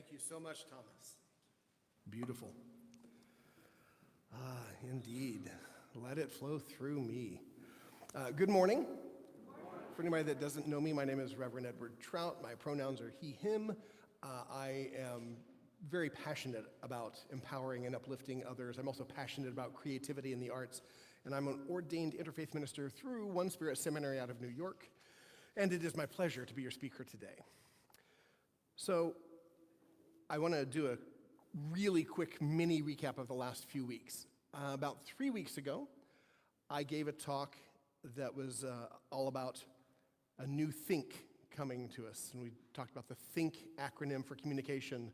Thank you so much, Thomas. Beautiful. Indeed. Let it flow through me. Good morning. For anybody that doesn't know me, my name is Reverend Edward Trout. My pronouns are he, him. I am very passionate about empowering and uplifting others. I'm also passionate about creativity in the arts, and I'm an ordained interfaith minister through One Spirit Seminary out of New York, and it is my pleasure to be your speaker today. So I want to do a really quick mini recap of the last few weeks. About 3 weeks ago, I gave a talk that was all about a new think coming to us. And we talked about the THINK acronym for communication.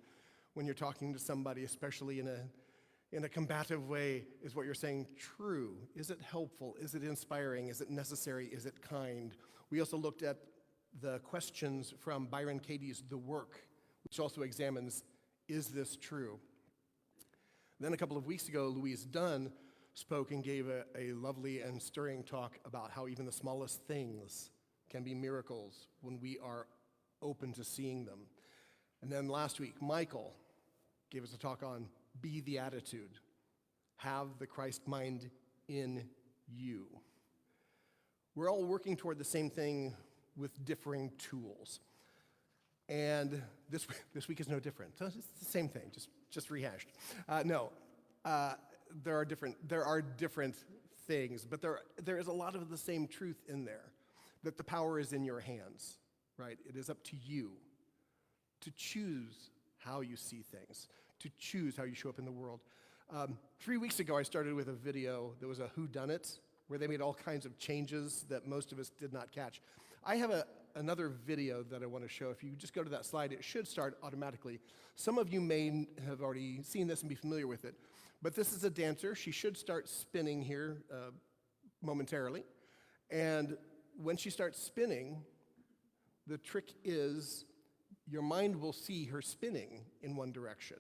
When you're talking to somebody, especially in a combative way, is what you're saying true? Is it helpful? Is it inspiring? Is it necessary? Is it kind? We also looked at the questions from Byron Katie's The Work, which also examines, is this true? Then a couple of weeks ago, Louise Dunn spoke and gave a lovely and stirring talk about how even the smallest things can be miracles when we are open to seeing them. And then last week, Michael gave us a talk on be the attitude, have the Christ mind in you. We're all working toward the same thing with differing tools. And this week is no different. So it's the same thing, just rehashed. There are different things, but there is a lot of the same truth in there, that the power is in your hands, right? It is up to you to choose how you see things, to choose how you show up in the world. 3 weeks ago, I started with a video that was a whodunit, where they made all kinds of changes that most of us did not catch. I have another video that I want to show. If you just go to that slide, it should start automatically. Some of you may have already seen this and be familiar with it, but this is a dancer. She should start spinning here momentarily. And when she starts spinning, the trick is your mind will see her spinning in one direction,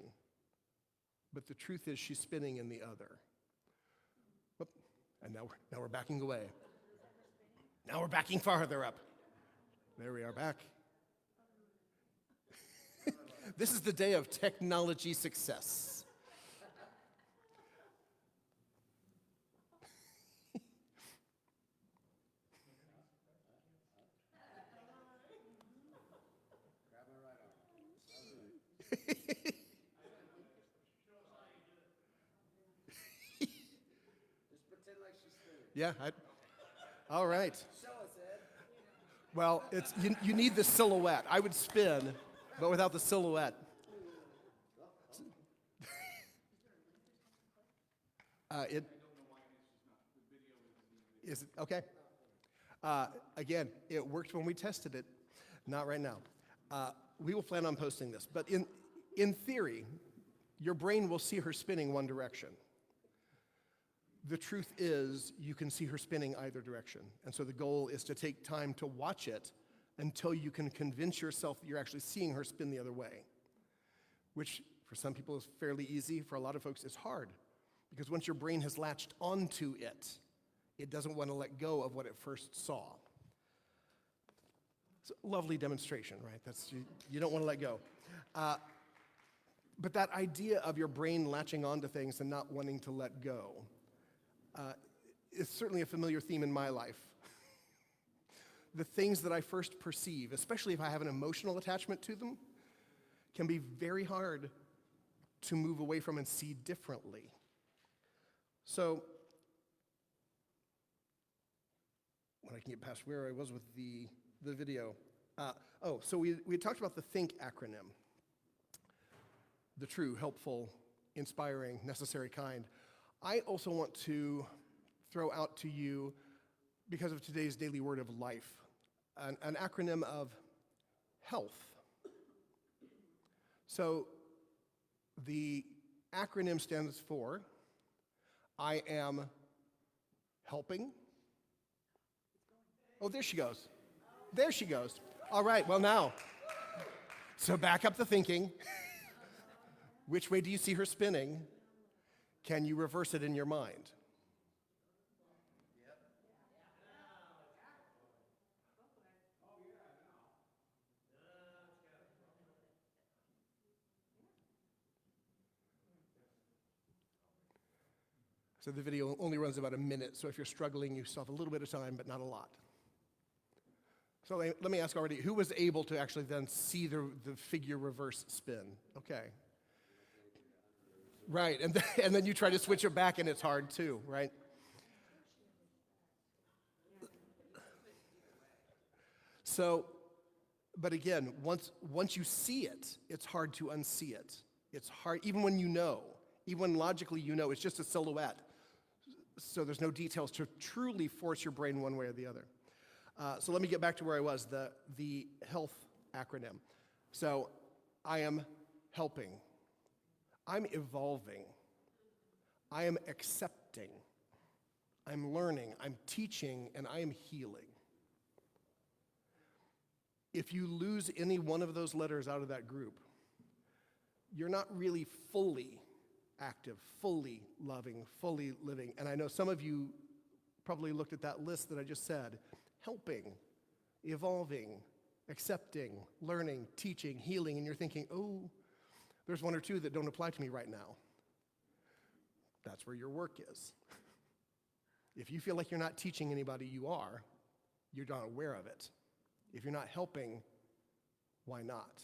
but the truth is she's spinning in the other. And now we're backing away. Now we're backing farther up. There we are back. This is the day of technology success. Yeah, all right. Well, you need the silhouette. I would spin, but without the silhouette. Is it okay? Again, it worked when we tested it. Not right now. We will plan on posting this, but in theory, your brain will see her spinning one direction. The truth is, you can see her spinning either direction. And so the goal is to take time to watch it until you can convince yourself that you're actually seeing her spin the other way, which for some people is fairly easy. For a lot of folks, it's hard, because once your brain has latched onto it, it doesn't want to let go of what it first saw. It's a lovely demonstration, right? You don't want to let go. But that idea of your brain latching onto things and not wanting to let go is certainly a familiar theme in my life. The things that I first perceive, especially if I have an emotional attachment to them, can be very hard to move away from and see differently. So, when I can get past where I was with the video. So we talked about the THINK acronym. The true, helpful, inspiring, necessary, kind. I also want to throw out to you, because of today's daily word of life, an acronym of health. So the acronym stands for I am helping. Oh, there she goes. There she goes. All right, well now, so back up the thinking. Which way do you see her spinning? Can you reverse it in your mind? So the video only runs about a minute, so if you're struggling, you still have a little bit of time, but not a lot. So let me ask already, who was able to actually then see the figure reverse spin? Okay. Right, and then you try to switch it back, and it's hard too, right? So, but again, once you see it, it's hard to unsee it. It's hard, even when you know, even when logically you know, it's just a silhouette. So there's no details to truly force your brain one way or the other. So let me get back to where I was, the health acronym. So I am helping. I'm evolving. I am accepting. I'm learning. I'm teaching, and I am healing. If you lose any one of those letters out of that group, you're not really fully active, fully loving, fully living. And I know some of you probably looked at that list that I just said, helping, evolving, accepting, learning, teaching, healing, and you're thinking, oh, there's one or two that don't apply to me right now. That's where your work is. If you feel like you're not teaching anybody, you're not aware of it. If you're not helping, why not?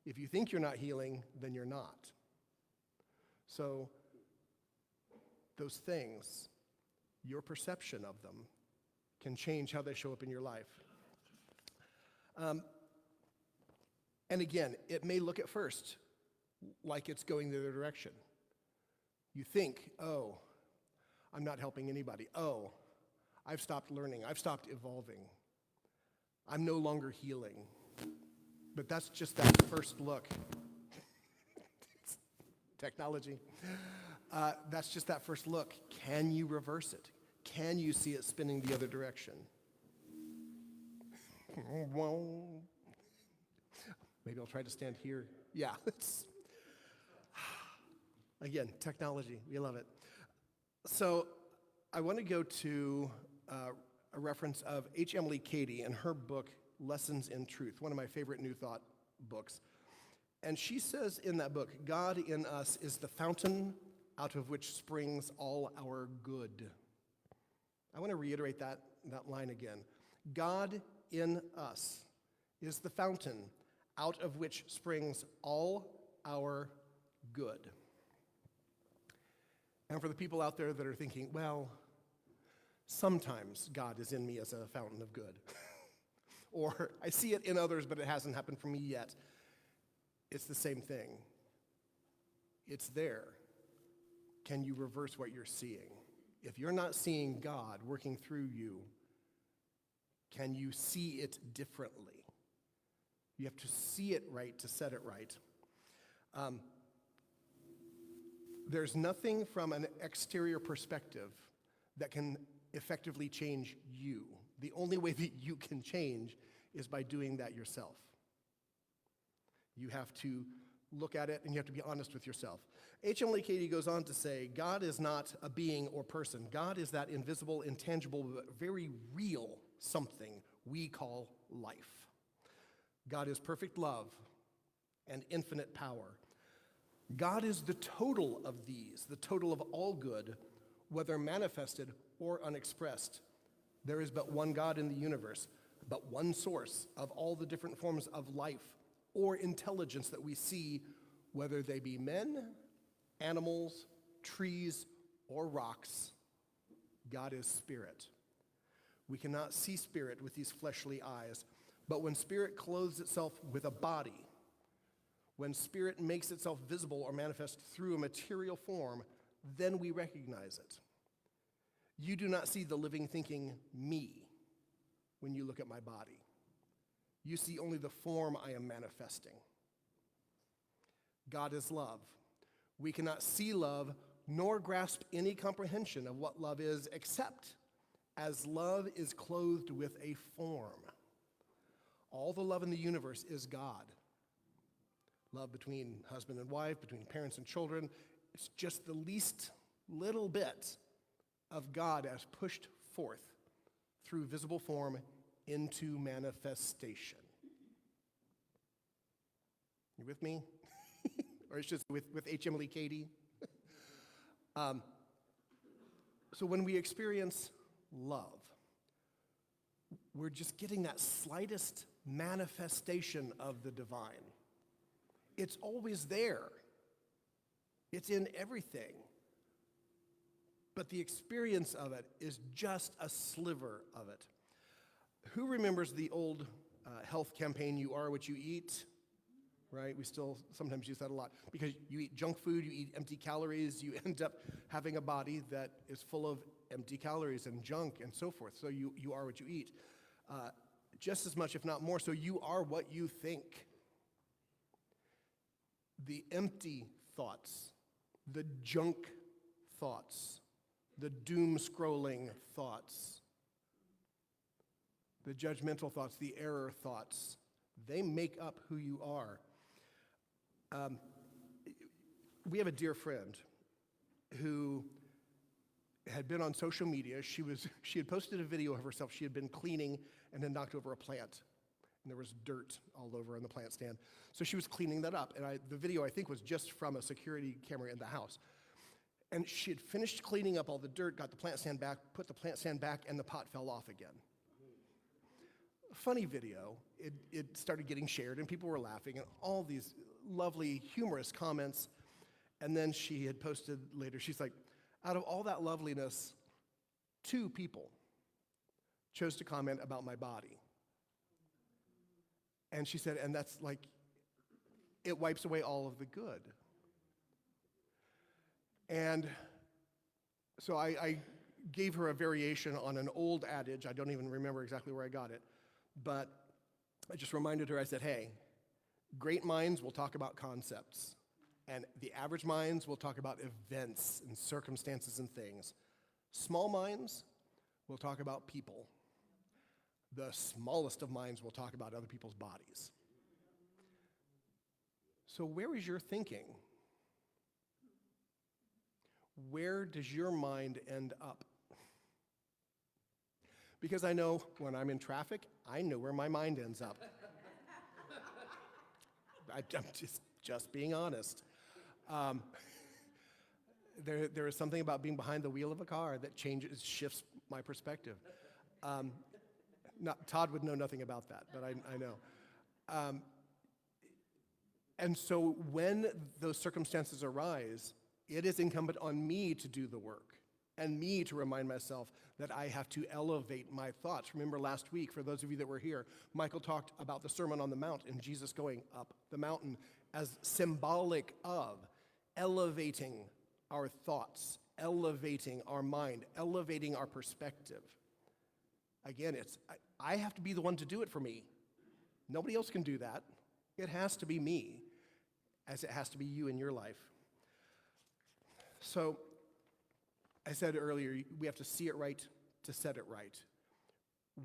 If you think you're not healing, then you're not. So those things, your perception of them can change how they show up in your life. And again, it may look at first like it's going the other direction. You think, oh, I'm not helping anybody. Oh, I've stopped learning. I've stopped evolving. I'm no longer healing. But that's just that first look. Technology. That's just that first look. Can you reverse it? Can you see it spinning the other direction? Well, maybe I'll try to stand here. Yeah. Again, technology. We love it. So I want to go to a reference of H. Emily Cady and her book, Lessons in Truth, one of my favorite New Thought books. And she says in that book, God in us is the fountain out of which springs all our good. I want to reiterate that line again. God in us is the fountain out of which springs all our good. And for the people out there that are thinking, well, sometimes God is in me as a fountain of good. Or I see it in others, but it hasn't happened for me yet. It's the same thing. It's there. Can you reverse what you're seeing? If you're not seeing God working through you, can you see it differently? You have to see it right to set it right. There's nothing from an exterior perspective that can effectively change you. The only way that you can change is by doing that yourself. You have to look at it and you have to be honest with yourself. H. Emily Cady goes on to say, God is not a being or person. God is that invisible, intangible, but very real something we call life. God is perfect love and infinite power. God is the total of these, the total of all good, whether manifested or unexpressed. There is but one God in the universe, but one source of all the different forms of life or intelligence that we see, whether they be men, animals, trees, or rocks. God is spirit. We cannot see spirit with these fleshly eyes, but when spirit clothes itself with a body, when spirit makes itself visible or manifest through a material form, then we recognize it. You do not see the living, thinking me when you look at my body. You see only the form I am manifesting. God is love. We cannot see love nor grasp any comprehension of what love is, except as love is clothed with a form. All the love in the universe is God. Love between husband and wife, between parents and children. It's just the least little bit of God as pushed forth through visible form into manifestation. You with me? Or it's just with H. Emily Cady? So when we experience love, we're just getting that slightest manifestation of the divine. It's always there. It's in everything. But the experience of it is just a sliver of it. Who remembers the old health campaign, "You are what you eat"? Right? We still sometimes use that a lot. Because you eat junk food, you eat empty calories, you end up having a body that is full of empty calories and junk and so forth. So you are what you eat. Just as much, if not more, so you are what you think. The empty thoughts, the junk thoughts, the doom-scrolling thoughts, the judgmental thoughts, the error thoughts, they make up who you are. We have a dear friend who had been on social media. She had posted a video of herself. She had been cleaning and then knocked over a plant, and there was dirt all over on the plant stand. So she was cleaning that up, and the video, I think, was just from a security camera in the house. And she had finished cleaning up all the dirt, got the plant stand back, put the plant stand back, and the pot fell off again. Funny video. It started getting shared, and people were laughing, and all these lovely, humorous comments. And then she had posted later, she's like, out of all that loveliness, 2 people chose to comment about my body. And she said, and that's like, it wipes away all of the good. And so I gave her a variation on an old adage. I don't even remember exactly where I got it. But I just reminded her, I said, hey, great minds will talk about concepts. And the average minds will talk about events and circumstances and things. Small minds will talk about people. The smallest of minds will talk about other people's bodies. So where is your thinking? Where does your mind end up? Because I know when I'm in traffic, I know where my mind ends up. I'm just being honest. There is something about being behind the wheel of a car that shifts my perspective. Todd would know nothing about that, but I know. And so when those circumstances arise, it is incumbent on me to do the work and me to remind myself that I have to elevate my thoughts. Remember last week, for those of you that were here, Michael talked about the Sermon on the Mount and Jesus going up the mountain as symbolic of elevating our thoughts, elevating our mind, elevating our perspective. Again, I have to be the one to do it for me. Nobody else can do that. It has to be me, as it has to be you in your life. So, I said earlier, we have to see it right to set it right.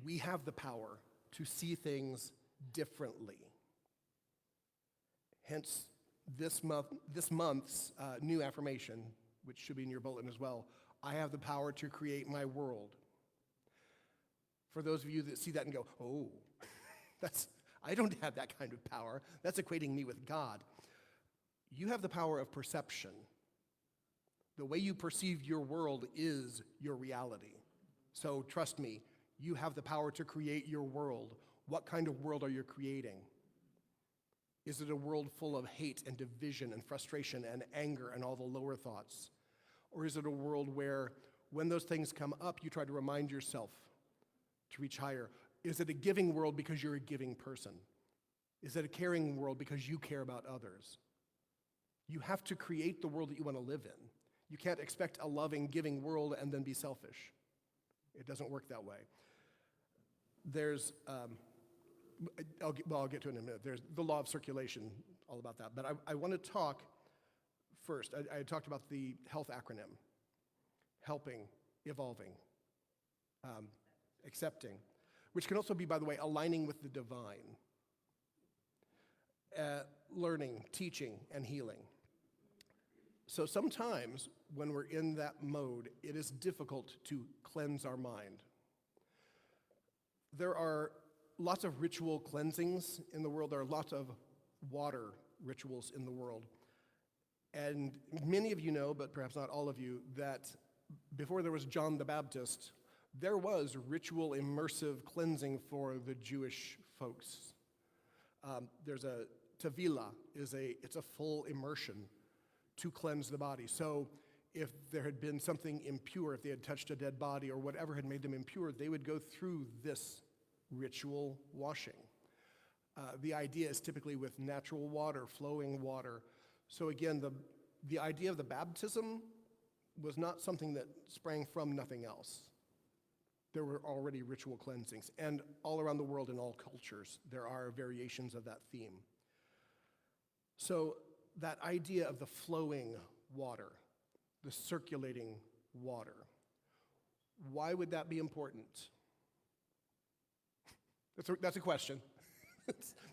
We have the power to see things differently. Hence, this month's new affirmation, which should be in your bulletin as well, I have the power to create my world. For those of you that see that and go, oh, I don't have that kind of power. That's equating me with God. You have the power of perception. The way you perceive your world is your reality. So trust me, you have the power to create your world. What kind of world are you creating? Is it a world full of hate and division and frustration and anger and all the lower thoughts? Or is it a world where when those things come up, you try to remind yourself to reach higher? Is it a giving world because you're a giving person? Is it a caring world because you care about others? You have to create the world that you want to live in. You can't expect a loving, giving world and then be selfish. It doesn't work that way. There's, I'll get to it in a minute. There's the law of circulation, all about that. But I want to talk first. I talked about the health acronym: helping, evolving, accepting, which can also be, by the way, aligning with the divine, learning, teaching, and healing. So sometimes when we're in that mode, it is difficult to cleanse our mind. There are lots of ritual cleansings in the world. There are lots of water rituals in the world. And many of you know, but perhaps not all of you, that before there was John the Baptist, there was ritual immersive cleansing for the Jewish folks. There's a tevilah, it's a full immersion to cleanse the body. So if there had been something impure, if they had touched a dead body or whatever had made them impure, they would go through this ritual washing. The idea is typically with natural water, flowing water. So again, the idea of the baptism was not something that sprang from nothing else. There were already ritual cleansings, and all around the world in all cultures, there are variations of that theme. So that idea of the flowing water, the circulating water, why would that be important? That's a question.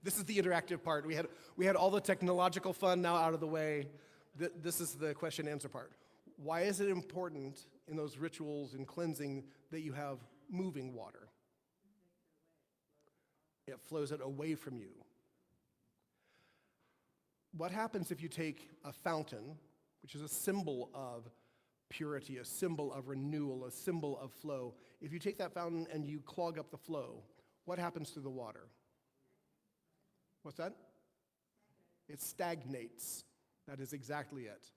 This is the interactive part. We had all the technological fun now out of the way. This is the question answer part. Why is it important in those rituals and cleansing that you have moving water? It flows it away from you. What happens if you take a fountain, which is a symbol of purity, a symbol of renewal, a symbol of flow? If you take that fountain and you clog up the flow, what happens to the water? What's that? It stagnates. That is exactly it.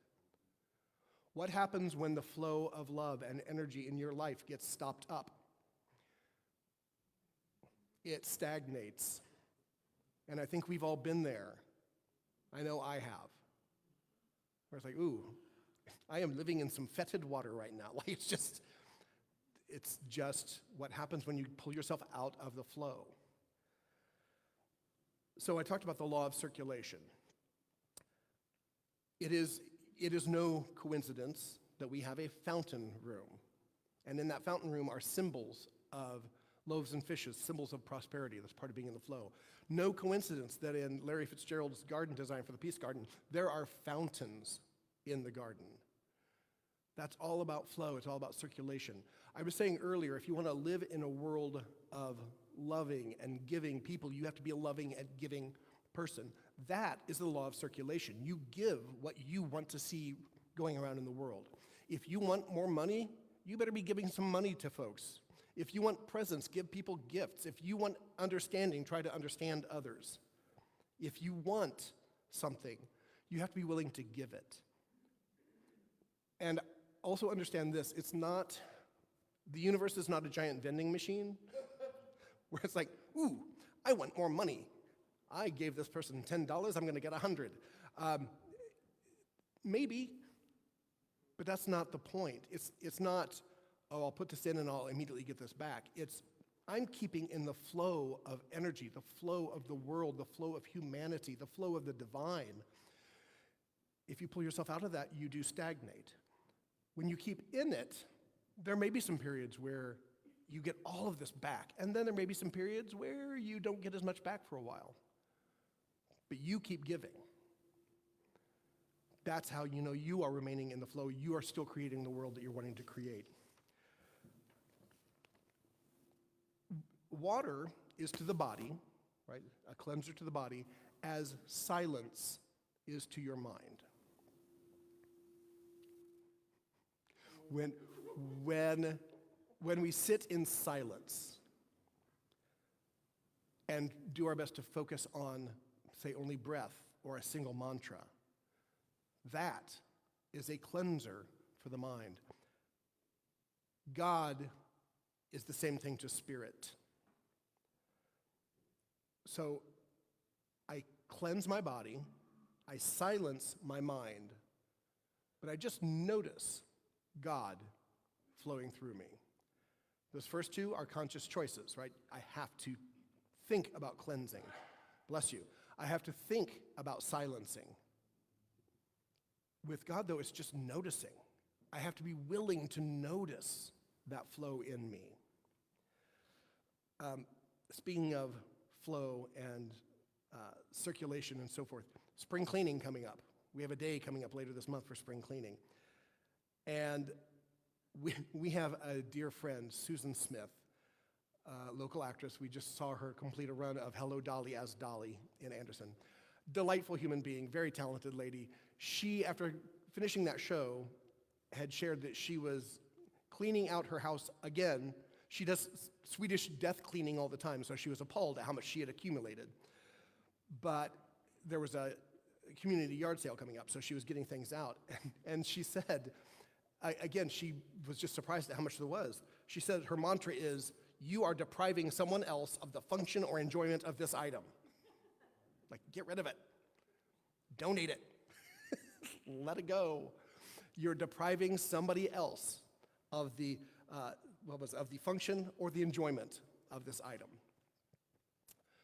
What happens when the flow of love and energy in your life gets stopped up? It stagnates. And I think we've all been there. I know I have. Where it's like, ooh, I am living in some fetid water right now. Like it's just what happens when you pull yourself out of the flow. So I talked about the law of circulation. It is no coincidence that we have a fountain room. And in that fountain room are symbols of loaves and fishes, symbols of prosperity. That's part of being in the flow. No coincidence that in Larry Fitzgerald's garden design for the Peace Garden, there are fountains in the garden. That's all about flow. It's all about circulation. I was saying earlier, if you want to live in a world of loving and giving people, you have to be a loving and giving person. That is the law of circulation. You give what you want to see going around in the world. If you want more money, you better be giving some money to folks. If you want presents, give people gifts. If you want understanding, try to understand others. If you want something, you have to be willing to give it. And also understand this, the universe is not a giant vending machine where it's like, ooh, I want more money. I gave this person $10, I'm going to get 100. Maybe, but that's not the point. It's not, oh, I'll put this in and I'll immediately get this back. It's, I'm keeping in the flow of energy, the flow of the world, the flow of humanity, the flow of the divine. If you pull yourself out of that, you do stagnate. When you keep in it, there may be some periods where you get all of this back, and then there may be some periods where you don't get as much back for a while. But you keep giving. That's how you know you are remaining in the flow. You are still creating the world that you're wanting to create. Water is to the body, right? A cleanser to the body, as silence is to your mind. When we sit in silence and do our best to focus on, say, only breath or a single mantra, that is a cleanser for the mind. God is the same thing to spirit. So I cleanse my body, I silence my mind, but I just notice God flowing through me. Those first two are conscious choices, right? I have to think about cleansing. Bless you. I have to think about silencing. With God, though, it's just noticing. I have to be willing to notice that flow in me. Speaking of flow and circulation and so forth, spring cleaning coming up. We have a day coming up later this month for spring cleaning. And we have a dear friend, Susan Smith, local actress. We just saw her complete a run of Hello, Dolly as Dolly in Anderson. Delightful human being, very talented lady. She, after finishing that show, had shared that she was cleaning out her house again. She does Swedish death cleaning all the time, so she was appalled at how much she had accumulated. But there was a community yard sale coming up, so she was getting things out. And she said, again, she was just surprised at how much there was. She said her mantra is, "You are depriving someone else of the function or enjoyment of this item." Like, get rid of it. Donate it. Let it go. You're depriving somebody else of the of the function or the enjoyment of this item.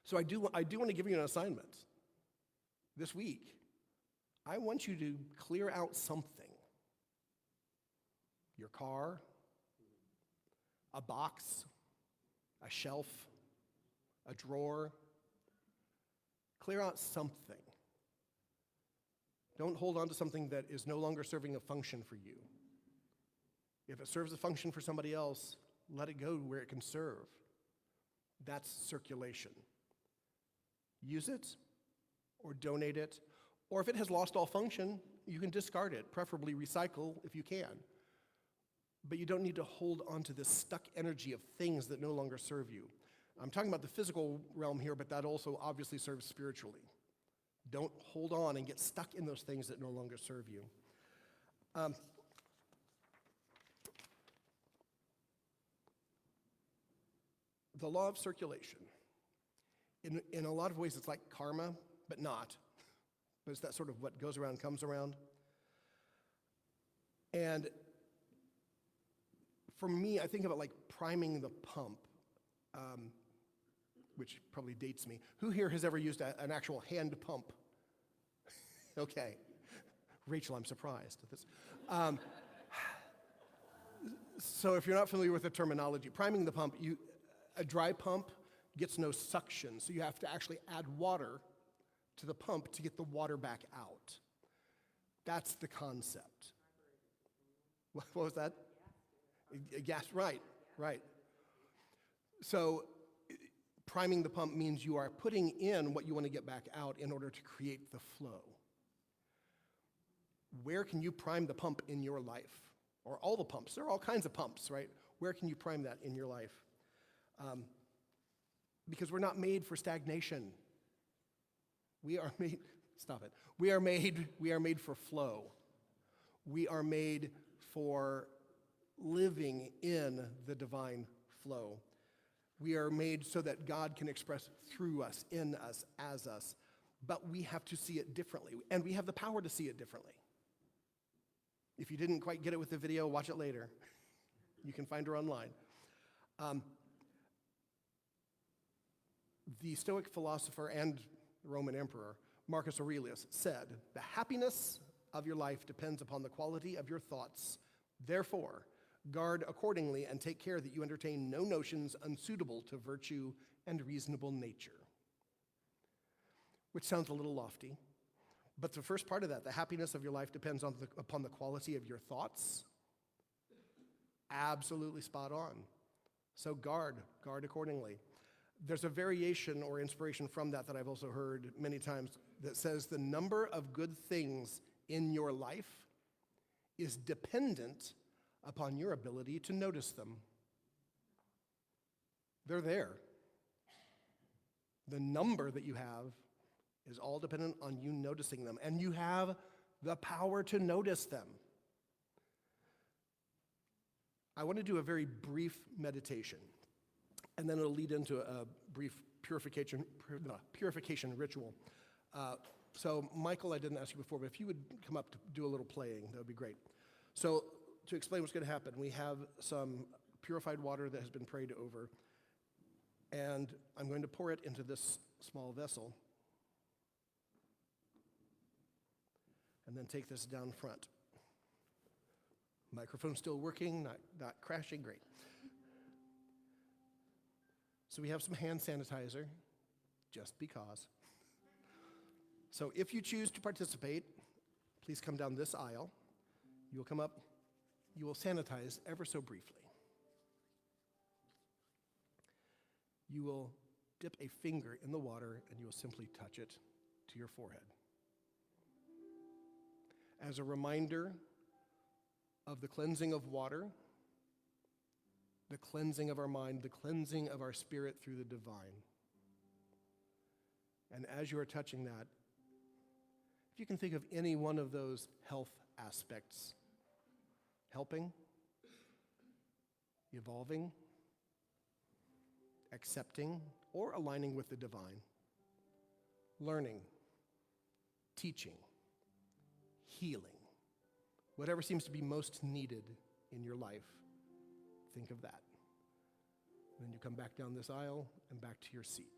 So I do want to give you an assignment this week. I want you to clear out something. Your car, a box, a shelf, a drawer. Clear out something. Don't hold on to something that is no longer serving a function for you. If it serves a function for somebody else, let it go where it can serve. That's circulation. Use it or donate it, or if it has lost all function, you can discard it, preferably recycle if you can. But you don't need to hold on to this stuck energy of things that no longer serve you. I'm talking about the physical realm here, but that also obviously serves spiritually. Don't hold on and get stuck in those things that no longer serve you. The law of circulation. In a lot of ways, it's like karma, but not. But it's that sort of what goes around comes around. And for me, I think of it like priming the pump, which probably dates me. Who here has ever used an actual hand pump? Okay. Rachel, I'm surprised at this. So if you're not familiar with the terminology, priming the pump, a dry pump gets no suction, so you have to actually add water to the pump to get the water back out. That's the concept. What was that? Gas, right. So priming the pump means you are putting in what you want to get back out in order to create the flow. Where can you prime the pump in your life? Or all the pumps. There are all kinds of pumps, right? Where can you prime that in your life? Because we're not made for stagnation. We are made, stop it. We are made for flow. We are made for living in the divine flow. We are made so that God can express through us, in us, as us. But we have to see it differently. And we have the power to see it differently. If you didn't quite get it with the video, watch it later. You can find her online. The Stoic philosopher and Roman emperor, Marcus Aurelius, said, "The happiness of your life depends upon the quality of your thoughts. Therefore, guard accordingly and take care that you entertain no notions unsuitable to virtue and reasonable nature." Which sounds a little lofty, but the first part of that, the happiness of your life depends upon the quality of your thoughts. Absolutely spot on. So guard accordingly. There's a variation or inspiration from that I've also heard many times that says the number of good things in your life is dependent upon your ability to notice them. They're there. The number that you have is all dependent on you noticing them, and you have the power to notice them. I want to do a very brief meditation, and then it'll lead into a brief purification ritual. So Michael, I didn't ask you before, but if you would come up to do a little playing, that would be great. So to explain what's going to happen, we have some purified water that has been prayed over, and I'm going to pour it into this small vessel, and then take this down front. Microphone's still working, not crashing, great. So we have some hand sanitizer, just because. So if you choose to participate, please come down this aisle. You will come up, you will sanitize ever so briefly. You will dip a finger in the water and you will simply touch it to your forehead. As a reminder of the cleansing of water the cleansing of our mind, the cleansing of our spirit through the divine. And as you are touching that, if you can think of any one of those health aspects, helping, evolving, accepting, or aligning with the divine, learning, teaching, healing, whatever seems to be most needed in your life, think of that. Then you come back down this aisle and back to your seat.